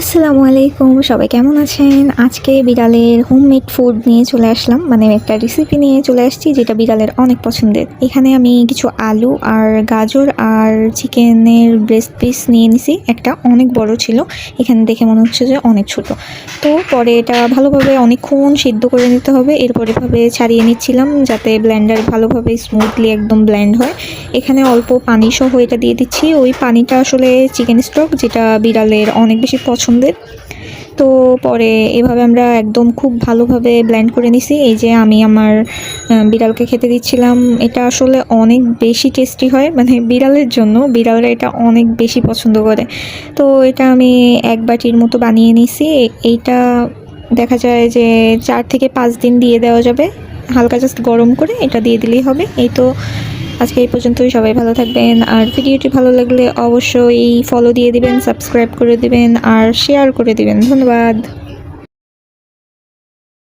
আসসালামু আলাইকুম, সবাই কেমন আছেন? আজকে বিড়ালের হোমমেড ফুড নিয়ে চলে আসলাম, মানে একটা রেসিপি নিয়ে চলে আসছি যেটা বিড়ালের অনেক পছন্দের। এখানে আমি কিছু আলু আর গাজর আর চিকেনের ব্রেস্ট পিস নিয়ে নিছি। একটা অনেক বড় ছিল, এখানে দেখে মনে হচ্ছে যে অনেক ছোট। তো পরে এটা ভালোভাবে অনেকক্ষণ সিদ্ধ করে নিতে হবে। এরপর এভাবে ছাড়িয়ে নিচ্ছিলাম যাতে ব্লেন্ডার ভালোভাবে স্মুথলি একদম ব্লেন্ড হয়। এখানে অল্প পানি সহ এটা দিয়ে দিচ্ছি। ওই পানিটা আসলে চিকেন স্টক, যেটা বিড়ালের অনেক বেশি পছন্দের। তো পরে এভাবে আমরা একদম খুব ভালোভাবে ব্লেন্ড করে নিছি। এই যে আমি আমার বিড়ালকে খেতে দিচ্ছিলাম। এটা আসলে অনেক বেশি টেস্টি হয়, মানে বিড়ালের জন্য, বিড়ালরা এটা অনেক বেশি পছন্দ করে। তো এটা আমি এক বাটির মতো বানিয়ে নিছি। এইটা দেখা যায় যে 4 থেকে 5 দিন দিয়ে দেওয়া যাবে। হালকা জাস্ট গরম করে এটা দিয়ে দিলেই হবে। এই তো আজকে এই পর্যন্তই। সবাই ভালো থাকবেন, আর ভিডিওটি ভালো লাগলে অবশ্যই ফলো দিয়ে দিবেন, সাবস্ক্রাইব করে দিবেন আর শেয়ার করে দিবেন। ধন্যবাদ।